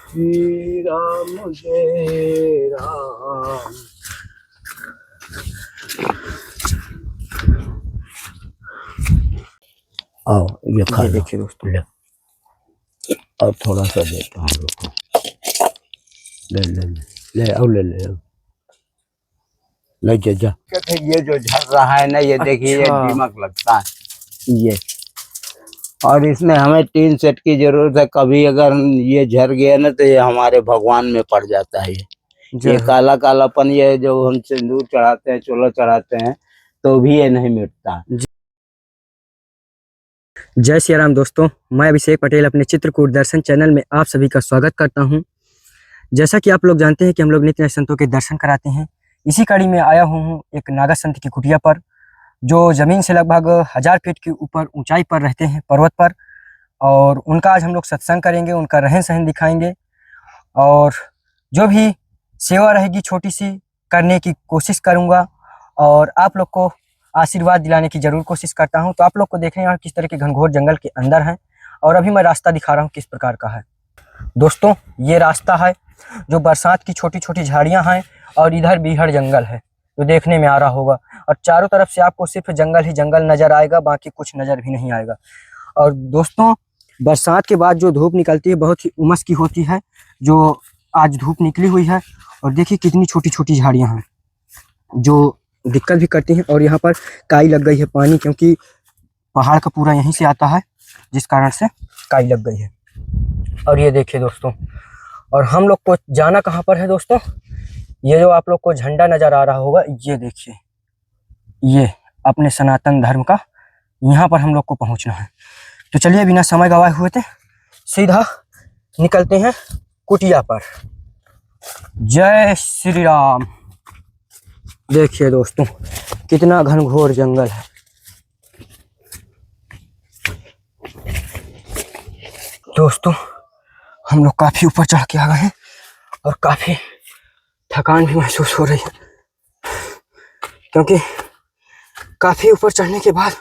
श्री राम जय राम। आओ ये खा लो। देखिए दोस्तों, ले और थोड़ा सा देता हूँ लोग को। ले ले ले ले आओ ले ले ले जा। ये जो झड़ रहा है ना, ये देखिए ये अच्छा। दीमक लगता है ये। और इसमें हमें 3 सेट की जरूरत है। कभी अगर ये झड़ गया ना तो ये हमारे भगवान में पड़ जाता है। ये काला कालापन, ये जो हम सिंदूर चढ़ाते हैं, चोला चढ़ाते हैं, तो भी ये नहीं मिटता। जय श्री राम दोस्तों, मैं अभिषेक पटेल अपने चित्रकूट दर्शन चैनल में आप सभी का स्वागत करता हूं। जैसा कि आप लोग जानते हैं कि हम लोग नित्य नए संतों के दर्शन कराते हैं। इसी कड़ी में आया हूं एक नागा संत की कुटिया पर, जो जमीन से लगभग 1000 फीट के ऊपर ऊंचाई पर रहते हैं, पर्वत पर। और उनका आज हम लोग सत्संग करेंगे, उनका रहन सहन दिखाएंगे और जो भी सेवा रहेगी छोटी सी करने की कोशिश करूँगा और आप लोग को आशीर्वाद दिलाने की जरूर कोशिश करता हूं। तो आप लोग को देख रहे हैं किस तरह के घनघोर जंगल के अंदर हैं और अभी मैं रास्ता दिखा रहा हूं किस प्रकार का है। दोस्तों, ये रास्ता है जो बरसात की छोटी छोटी झाड़ियां हैं और इधर बीहड़ जंगल है जो देखने में आ रहा होगा। और चारों तरफ से आपको सिर्फ जंगल ही जंगल नजर आएगा, बाकी कुछ नजर भी नहीं आएगा। और दोस्तों, बरसात के बाद जो धूप निकलती है बहुत ही उमस की होती है। जो आज धूप निकली हुई है और देखिए कितनी छोटी छोटी झाड़ियां हैं जो दिक्कत भी करती हैं। और यहाँ पर काई लग गई है पानी, क्योंकि पहाड़ का पूरा यहीं से आता है, जिस कारण से काई लग गई है। और ये देखिए दोस्तों, और हम लोग को जाना कहाँ पर है दोस्तों? ये जो आप लोग को झंडा नजर आ रहा होगा, ये देखिए, ये अपने सनातन धर्म का, यहाँ पर हम लोग को पहुँचना है। तो चलिए बिना समय गवाए हुए थे सीधा निकलते हैं कुटिया पर। जय श्री राम। देखिए दोस्तों, कितना घनघोर जंगल है। दोस्तों, हम लोग काफी ऊपर चढ़ के आ गए हैं और काफी थकान भी महसूस हो रही है, क्योंकि काफी ऊपर चढ़ने के बाद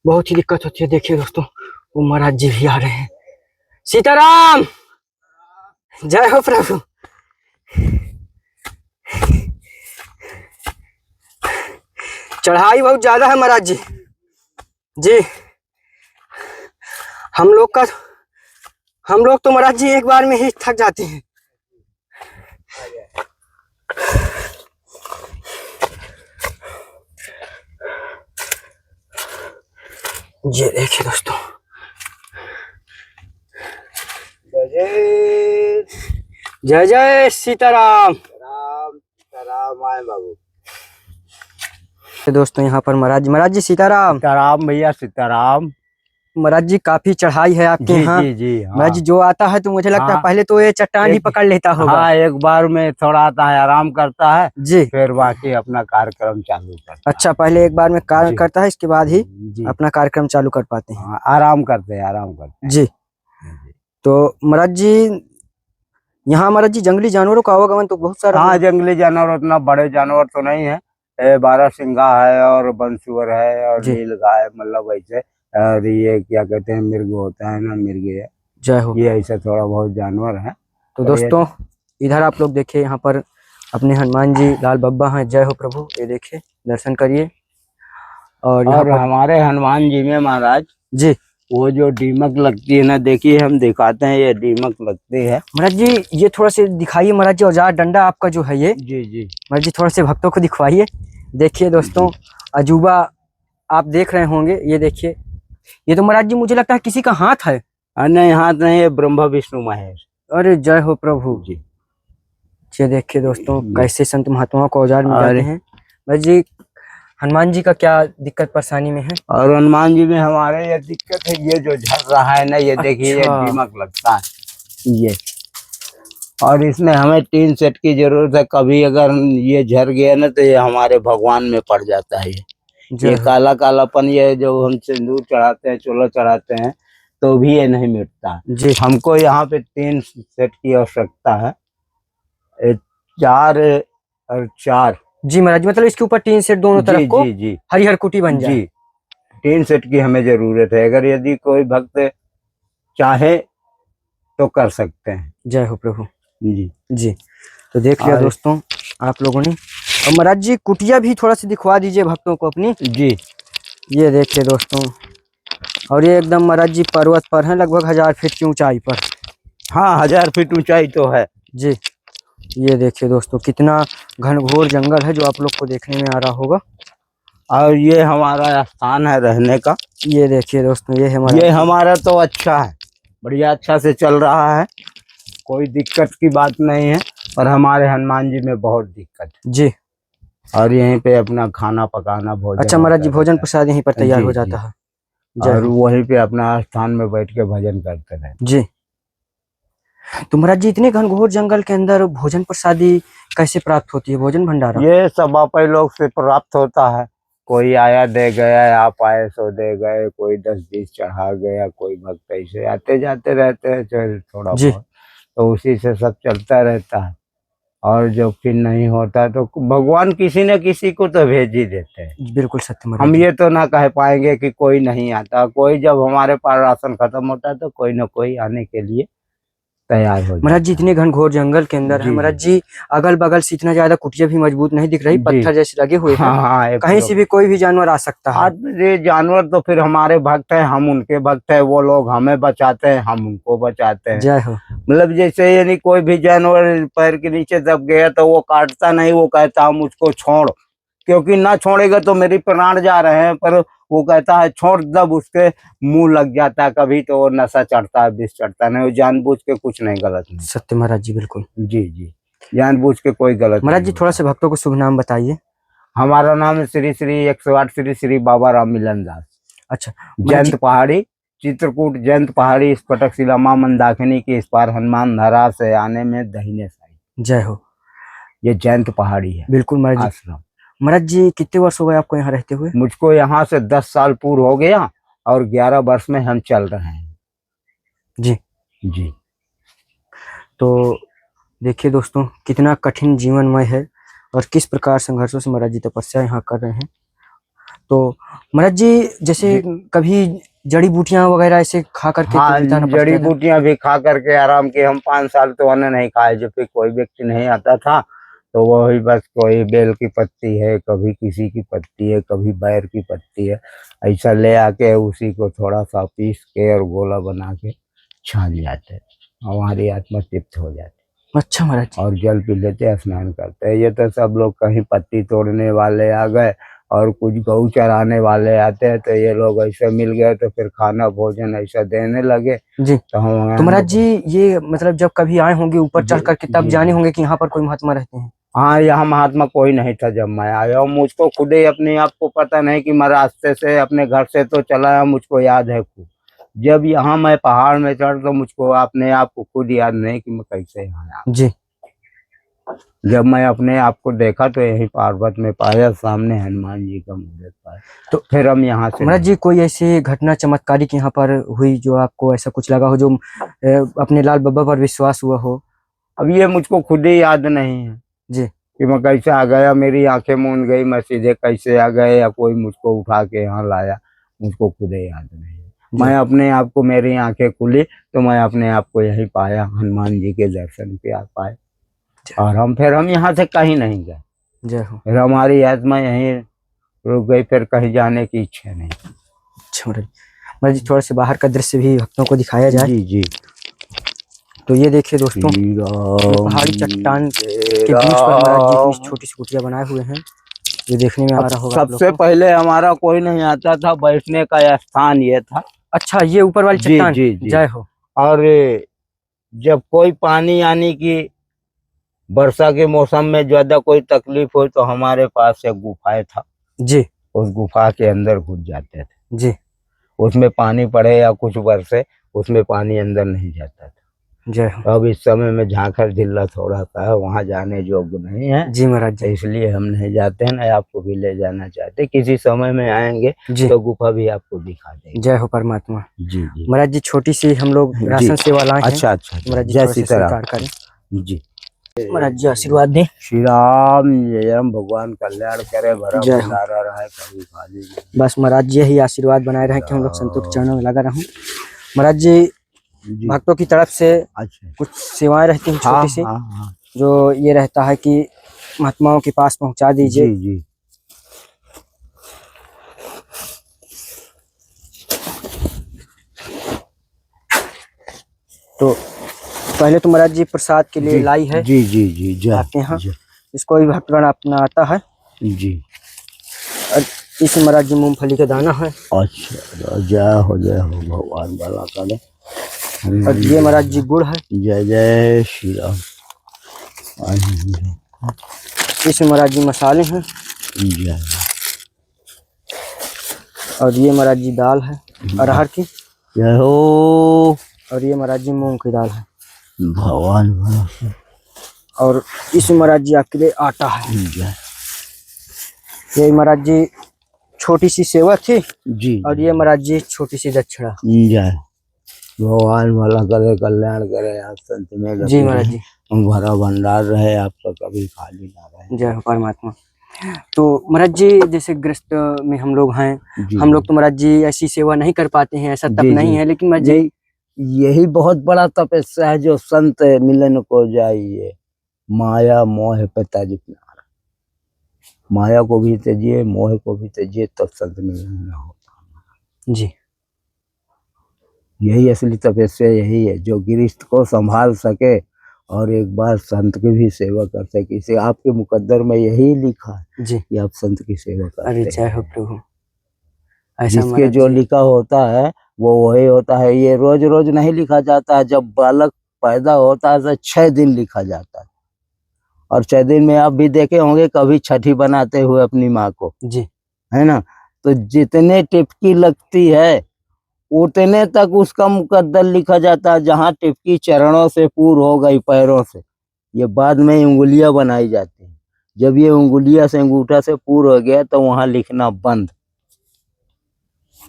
बहुत ही दिक्कत होती है। देखिए दोस्तों, वो महाराज जी भी आ रहे हैं। सीताराम, जय हो प्रभु। चढ़ाई बहुत ज्यादा है महाराज जी। जी, हम लोग तो महाराज जी एक बार में ही थक जाते हैं। ये देखिए दोस्तों, जय जय सीताराम। राम आए बाबू। दोस्तों, यहाँ पर महाराज जी सीताराम। सीताराम भैया, सीताराम। महाराज जी, काफी चढ़ाई है आपके यहाँ। जी जी हाँ। महाराज जी, जो आता है तो मुझे लगता है पहले तो ये चट्टान ही पकड़ लेता होगा। हाँ, एक बार में थोड़ा आता है, आराम करता है जी, फिर बाकी अपना कार्यक्रम चालू करता है। अच्छा, पहले एक बार में कार्य करता है, इसके बाद ही अपना कार्यक्रम चालू कर पाते हैं। हाँ, आराम करते हैं जी। तो महाराज जी, यहाँ महाराज जी जंगली जानवरों का आवागमन तो बहुत सारा। हाँ, जंगली जानवर उतना बड़े जानवर तो नहीं है। 12 सिंघा है और बंसुअर है और नील गाय, मतलब वैसे। और ये क्या कहते हैं, मिर्ग होता है ना, मिर्ग है। जय हो। ये ऐसे थोड़ा बहुत जानवर है। तो दोस्तों, इधर आप लोग देखिए, यहाँ पर अपने हनुमान जी लाल बब्बा हैं। जय हो प्रभु। ये देखिए, दर्शन करिए। और हमारे हनुमान जी में महाराज जी, वो जो दीमक लगती है ना, देखिए हम दिखाते हैं, ये दीमक लगती है। महाराज जी, ये थोड़ा से दिखाइए महाराज जी। औजार डंडा आपका जो है ये। जी जी महाराज जी, थोड़ा से भक्तों को दिखवाइए। देखिए दोस्तों, अजूबा आप देख रहे होंगे। ये देखिए, ये तो महाराज जी मुझे लगता है किसी का हाथ है। नहीं, हाथ नहीं है, ब्रह्मा विष्णु महेश। अरे जय हो प्रभु जी। ये देखिए दोस्तों, कैसे संत महात्माओं को औजार मिल जाते हैं। महाराज जी, हनुमान जी का क्या दिक्कत परेशानी में है? और हनुमान जी में हमारे ये दिक्कत है, ये जो झड़ रहा है ना, ये देखिए ये दीमक लगता है ये। और इसमें हमें 3 सेट की जरूरत है। कभी अगर ये झड़ गया ना तो ये हमारे भगवान में पड़ जाता है। ये काला कालापन, ये जो हम सिंदूर चढ़ाते हैं, चोला चढ़ाते हैं, तो भी ये नहीं मिटता जी। हमको यहाँ पे 3 सेट की आवश्यकता है, 4 और 4। जी महाराज, मतलब इसके ऊपर 3 सेट दोनों तरफ को हरिहर कुटी बन जाए। 3 सेट की हमें जरूरत है। अगर यदि कोई भक्त चाहे तो कर सकते हैं। जय हो प्रभु जी जी। तो देख लिया और- दोस्तों आप लोगों ने। और महाराज जी कुटिया भी थोड़ा सा दिखवा दीजिए भक्तों को अपनी। जी ये देखिए दोस्तों, और ये एकदम महाराज जी पर्वत पर है, लगभग 1000 फीट की ऊंचाई पर। हाँ, 1000 फीट ऊंचाई तो है जी। ये देखिए दोस्तों कितना घनघोर जंगल है जो आप लोग को देखने में आ रहा होगा। और ये हमारा स्थान है रहने का। ये देखिए दोस्तों, ये है ये हमारा तो अच्छा है, बढ़िया अच्छा से चल रहा है, कोई दिक्कत की बात नहीं है। पर हमारे हनुमान जी में बहुत दिक्कत है जी। और यहीं पे अपना खाना पकाना भोजन। अच्छा महाराज जी, भोजन प्रसाद यहीं पर तैयार जी, हो जी। जाता है। जय और हो। वहीं पे अपना स्थान में बैठ के भजन करते रहे। जी। तो महाराज जी इतने घनघोर जंगल के अंदर भोजन प्रसादी कैसे प्राप्त होती है, भोजन भंडारा? ये सब आपे लोग से प्राप्त होता है। कोई आया दे गया, आप आए सो दे गए, कोई 10-20 चढ़ा गया, कोई भक्त ऐसे आते जाते रहते हैं थोड़ा जी। बहुत, तो उसी से सब चलता रहता है। और जो फिर नहीं होता तो भगवान किसी न किसी को तो भेज ही देते हैं। बिल्कुल सत्य महाराज हम जी। ये तो ना कह पाएंगे कि कोई नहीं आता, कोई जब हमारे पास राशन खत्म होता है तो कोई ना कोई आने के लिए तैयार हो महाराज जी जाता इतने घनघोर जंगल के अंदर है जी, महाराज जी, अगल बगल से इतना ज्यादा कुटिया भी मजबूत नहीं दिख रही, जी। पत्थर जैसे लगे हुए हैं। हाँ हाँ, एक कहीं से भी कोई भी जानवर आ सकता है। ये जानवर तो फिर हमारे भक्त हैं, हम उनके भक्त हैं, वो लोग हमें बचाते हैं, हम उनको बचाते हैं। जय हो। मतलब जैसे यानी कोई भी जानवर पैर के नीचे दब गया तो वो काटता नहीं, वो कहता हम उसको छोड़, क्योंकि ना छोड़ेगा तो मेरी प्राण जा रहे हैं। पर वो कहता है छोड़, दब उसके मुंह लग जाता है कभी तो वो नशा चढ़ता है, विष चढ़ता नहीं। वो जानबूझ के कुछ नहीं गलत नहीं। सत्य महाराज जी बिल्कुल। जी जी, जानबूझ के कोई गलत महाराज नहीं जी थोड़ा होता। सा भक्तों को शुभ नाम बताइए। हमारा नाम है श्री श्री 108 श्री श्री बाबा राम मिलन दास। अच्छा महाराज जी। जयंत पहाड़ी, चित्रकूट जयंत पहाड़ी, इस पटक शिला मां मंदाकिनी के इस पार हनुमान धरा से आने में दाहिने साइड। जय हो। ये जयंत पहाड़ी है बिल्कुल महाराज जी। आश्रम। महाराज जी कितने वर्ष हो गए आपको यहाँ रहते हुए? मुझको यहाँ से 10 साल पूर्व हो गया और 11 वर्ष में हम चल रहे हैं। जी जी। तो देखिए दोस्तों कितना कठिन जीवनमय है और किस प्रकार संघर्षों से महाराज जी तपस्या यहाँ कर रहे हैं। तो महाराज जी जैसे कभी जड़ी बूटियां वगैरह ऐसे खा करके तो हाँ, बिताना पड़ता जड़ी है क्या? बूटियां भी खा करके आराम की। हम 5 साल तो अन्न नहीं खाए, जब भी कोई व्यक्ति नहीं आता था तो वही बस कोई बेल की पत्ती है, कभी किसी की पत्ती है, कभी बैर की पत्ती है, ऐसा ले आके उसी को थोड़ा सा पीस के और गोला बना के छान जाते हैं, हमारी आत्मा तृप्त हो जाती है। अच्छा महाराज जी। और जल पी लेते, स्नान करते हैं। ये तो सब लोग कहीं पत्ती तोड़ने वाले आ गए और कुछ गऊ चराने वाले आते हैं तो ये लोग ऐसे मिल गए तो फिर खाना भोजन ऐसा देने लगे। जी। तो हम तो महाराज जी ये मतलब जब कभी आए होंगे ऊपर चढ़ करके तब जी, जाने जी। होंगे कि यहाँ पर कोई महात्मा रहते हैं। हाँ, यहाँ महात्मा कोई नहीं था जब मैं आया हूँ। मुझको खुद ही अपने आप को पता नहीं कि मैं रास्ते से अपने घर से तो चला है, मुझको याद है खूब। जब यहाँ मैं पहाड़ में चढ़ तो मुझको अपने आप को खुद याद नहीं कि मैं कैसे यहाँ आया। जी। जब मैं अपने आप को देखा तो यही पर्वत में पाया, सामने हनुमान जी का मूर्त पाया, तो फिर हम यहाँ से। महाराज जी कोई ऐसी घटना चमत्कारिक यहाँ पर हुई जो आपको ऐसा कुछ लगा हो, जो अपने लाल बाबा पर विश्वास हुआ हो? अब ये मुझको खुद ही याद नहीं है जी। कि मैं कैसे आ गया, मेरी आंखें मूंद गई, मैं सीधे कैसे आ गए या कोई मुझको उठा के यहाँ लाया, मुझको खुद ही याद नहीं है। मैं अपने आप को, मेरी आंखें खुली तो मैं अपने आप को यही पाया, हनुमान जी के दर्शन पे आ पाए। और हम यहाँ से कहीं नहीं गए। जय हो। फिर हमारी आत्मा यहीं रुक गई, फिर कहीं जाने की इच्छा नहीं। अच्छा महाराज जी थोड़ा सा बाहर का दृश्य भी भक्तों को दिखाया जाए। जी जी। तो ये देखिए दोस्तों पहाड़ी चट्टान के बीच पर महाराज जी इतनी छोटी सी कुटिया बनाए हुए हैं, ये देखने में आ रहा होगा आप लोग सबसे को। पहले हमारा कोई नहीं आता था, बैठने का स्थान ये था। अच्छा ये ऊपर वाली जी, चट्टान। जी, जी। जय हो। और जब कोई पानी यानी कि वर्षा के मौसम में ज्यादा कोई तकलीफ हो तो हमारे पास एक गुफाएं था। जी। उस गुफा के अंदर घुस जाते थे। जी। उसमें पानी पड़े या कुछ बरसे, उसमें पानी अंदर नहीं जाता था। जय हो। अब इस समय में झांखर जिला थोड़ा सा है, वहाँ जाने योग्य नहीं है। जी महाराज जी। इसलिए हम नहीं जाते हैं, ना आपको भी ले जाना चाहते। किसी समय में आएंगे जी। तो गुफा भी आपको दिखा देंगे। जय हो परमात्मा। जी जी महाराज जी छोटी सी हम लोग राशन सेवा लाए हैं। अच्छा अच्छा, महाराज जी जय थोड़ा सा सीताराम स्वीकार करें। जी। महाराज जी आशीर्वाद दें। श्री राम जय राम, भगवान कल्याण करे, भरा जय हो। भंडारा रहे, कभी खाली नहीं। बस महाराज जी ही आशीर्वाद बनाए रहे कि हम लोग संतों के चरणों में लगा रहूं। महाराज जी जी। भक्तों की तरफ से अच्छा। कुछ सेवाएं रहती हैं हाँ छोटी सी, हाँ हाँ। जो ये रहता है कि महात्माओं के पास पहुंचा दीजिए। जी जी। तो पहले तो महाराज जी प्रसाद के लिए जी लाई है जी जी जी। जय आपके यहाँ, जय। इसको भी भक्तगण अपना आता है। जी। और इस महाराज जी मूंगफली का दाना है। अच्छा, जय हो भगवान भला करे। और ये महाराज जी गुड़ है। जय जय श्री राम। इस महाराज जी मसाले हैं। जय। और ये महाराज जी दाल है अरहर की। जय हो। और ये महाराज जी मूंग की दाल है। भगवान भला करे। और इस महाराज जी आपके लिए आटा है। जय। ये महाराज जी छोटी सी सेवा थी। जी। और ये महाराज जी छोटी सी दक्षिणा। जय। भगवान भला करे, कल्याण करे, आप संत में लगे जी महाराज जी। रहे, भरा भंडार रहे, आपका कभी खाली ना रहे। जय हो परमात्मा। तो महाराज जी जैसे ग्रस्त में हम लोग हैं, जी। हम लोग तो महाराज जी ऐसी सेवा नहीं कर पाते हैं, ऐसा तप जी, नहीं जी। है, लेकिन महाराज जी यही बहुत बड़ा तपस्या है जो संत मिलन को जाइए, माया मोह पे तज प्यार। माया को भी त्यजिए, मोह को भी त्यजिए, तब संत मिलन न होता। जी। यही असली तपस्या यही है, जो गृहस्थ को संभाल सके और एक बार संत की भी सेवा कर सके। इसे आपके मुकद्दर में यही लिखा है जी। कि आप संत की सेवा अरे करते जय हो हैं। प्रभु। ऐसा जिसके महाराज जो जी। लिखा होता है वो वही होता है। ये रोज रोज नहीं लिखा जाता है। जब बालक पैदा होता है तो 6 दिन लिखा जाता है, और 6 दिन में आप भी देखे होंगे कभी छठी बनाते हुए अपनी माँ को, जी। है ना। तो जितने टिपकी लगती है उतने तक उसका मुकद्दर लिखा जाता है। जहाँ टिपकी चरणों से पूर हो गई, पैरों से, ये बाद में उंगलियां बनाई जाती हैं। जब ये उंगलियां से अंगूठा से पूर हो गया तो वहां लिखना बंद।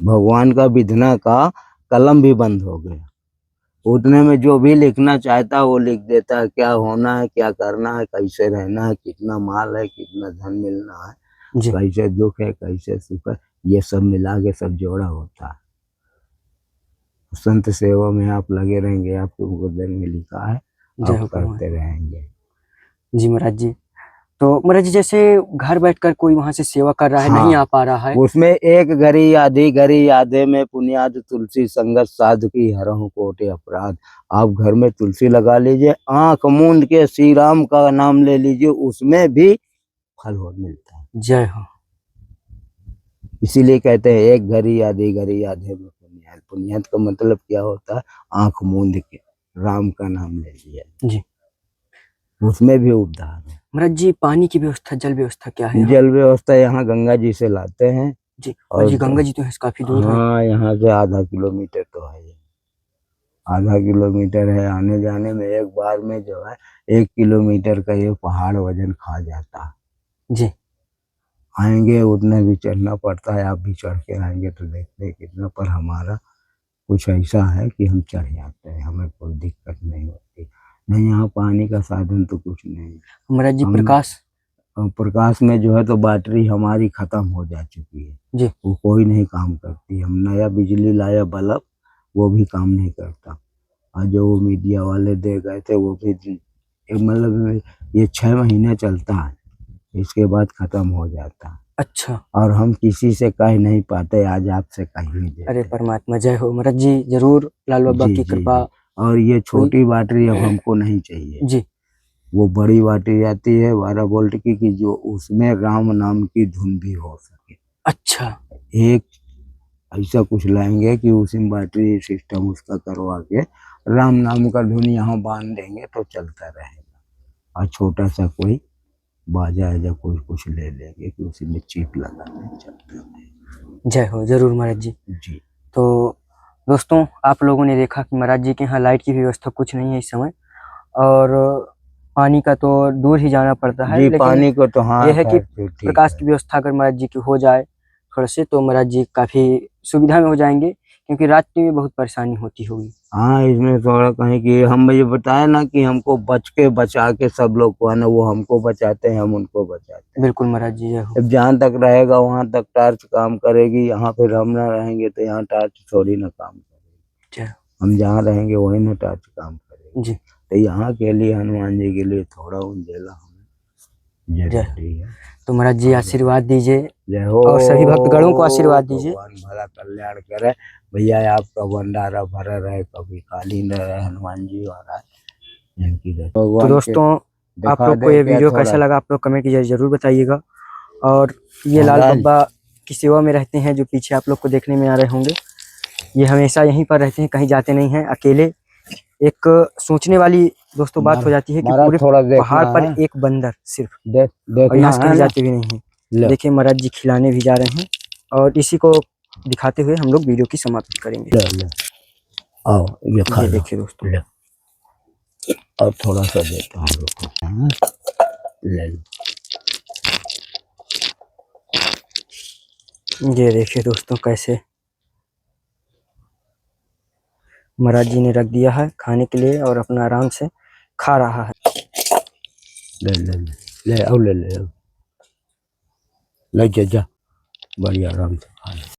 भगवान का विधना का कलम भी बंद हो गया। उतने में जो भी लिखना चाहता है वो लिख देता है। क्या होना है, क्या करना है, कैसे रहना है, कितना माल है, कितना धन मिलना है, जी। कैसे दुख है, कैसे सुख है, ये सब मिला के सब जोड़ा होता है। संत सेवा में आप लगे रहेंगे, आपके मुकद्दर में लिखा है, आप करते रहेंगे। जी महाराज जी। तो महाराज जी जैसे घर बैठकर कोई वहां से सेवा कर रहा है, हाँ, नहीं आ पा रहा है, उसमें एक घड़ी आधी घड़ी यादे में पुण्याद तुलसी संगत साधु की हरहु कोटि अपराध। आप घर में तुलसी लगा लीजिए, आंख मूंद के श्री राम का नाम ले लीजिए, उसमें भी फल हो मिलता है। जय हो। इसीलिए कहते हैं एक घड़ी आधी घड़ी यादे में पुण्याद। पुण्याद का मतलब क्या होता है? आंख मूंद के राम का नाम ले लिया जी। उसमें भी उद्धार है। महाराज जी पानी की व्यवस्था, जल व्यवस्था क्या है? जल व्यवस्था यहाँ गंगा जी से लाते हैं। जी। और जी गंगा जी तो काफी दूर है। हाँ, यहाँ से आधा किलोमीटर तो है, आधा किलोमीटर है। आने जाने में एक बार में जो है 1 किलोमीटर का ये पहाड़ वजन खा जाता है। जी। आएंगे उतना भी चढ़ना पड़ता है। आप भी चढ़ के आएंगे तो देखते हैं कितना, पर हमारा कुछ ऐसा है कि हम चढ़ जाते हैं, हमें कोई दिक्कत नहीं होती। नहीं, यहाँ पानी का साधन तो कुछ नहीं। महाराज जी प्रकाश में जो है तो बैटरी हमारी खत्म हो जा चुकी है जी। वो कोई नहीं काम करती। हम नया बिजली लाया बल्ब, वो भी काम नहीं करता। और जो वो मीडिया वाले दे गए थे वो भी मतलब ये 6 महीने चलता है, इसके बाद खत्म हो जाता है। अच्छा। और हम किसी से कह नहीं पाते, आज आपसे कह ही देते। अरे परमात्मा जय हो। महाराज जी जरूर लाल बाबा की कृपा। और ये छोटी बैटरी अब हमको नहीं चाहिए जी। वो बड़ी बैटरी आती है 12 वोल्ट की, कि जो उसमें राम नाम की धुन भी हो सके। अच्छा। एक ऐसा कुछ लाएंगे कि उसमें बैटरी सिस्टम उसका करवा के राम नाम का धुन यहाँ बांध देंगे तो चलता रहेगा। और छोटा सा कोई बाजा या कोई कुछ ले लेंगे कि उसी में चिप लगा के चलता रहेगा। जय हो। जरूर महाराज जी। जी। तो दोस्तों आप लोगों ने देखा कि महाराज जी के यहाँ लाइट की व्यवस्था कुछ नहीं है इस समय, और पानी का तो दूर ही जाना पड़ता है। लेकिन पानी को तो हाँ, यह है कि प्रकाश की व्यवस्था अगर महाराज जी की हो जाए थोड़ा से, तो महाराज जी काफी सुविधा में हो जाएंगे, क्योंकि रात में बहुत परेशानी होती होगी। हाँ, इसमें थोड़ा कहीं कि हम ये बताए ना कि हमको बचा के सब लोग को है ना, वो हमको बचाते हैं, हम उनको बचाते हैं। बिल्कुल महाराज जी। जब जहाँ तक रहेगा वहाँ तक टार्च काम करेगी। यहाँ फिर हम ना रहेंगे तो यहाँ टार्च थोड़ी ना काम करेगी। हम जहाँ रहेंगे वही ना टच काम करेंगे। जी। तो यहाँ के लिए हनुमान जी के लिए थोड़ा उंडेला हमें जरूरी है। तो महाराज जी आशीर्वाद दीजिए जय हो। और सभी भक्तगणों को आशीर्वाद दीजिए। भगवान भला कल्याण करे भैया, आपका भंडारा भरा रहे, कभी खाली न रहे। हनुमान जी महाराज इनकी तो दोस्तों आप लोग को ये वीडियो कैसा लगा आप लोग कमेंट कीजिए, जरूर बताइएगा। और ये लाल बब्बा की सेवा में रहते हैं जो पीछे आप लोग को देखने में आ रहे होंगे। ये हमेशा यहीं पर रहते हैं, कहीं जाते नहीं हैं अकेले। एक सोचने वाली दोस्तों बात हो जाती है कि पूरे पहाड़ पर एक बंदर सिर्फ, और यहाँ से कहीं जाते भी नहीं हैं। देखिए महाराज जी खिलाने भी जा रहे हैं और इसी को दिखाते हुए हम लोग वीडियो की समाप्ति करेंगे। आओ ये खा लो। देखिए दोस्तों, और थोड़ा सा देता हूँ लोग को, ले लो। ये देखिए दोस्तों कैसे महाराज जी ने रख दिया है खाने के लिए और अपना आराम से खा रहा है। ले ले ले ले आओ, ले ले ले जा, बढ़िया आराम से खा ले।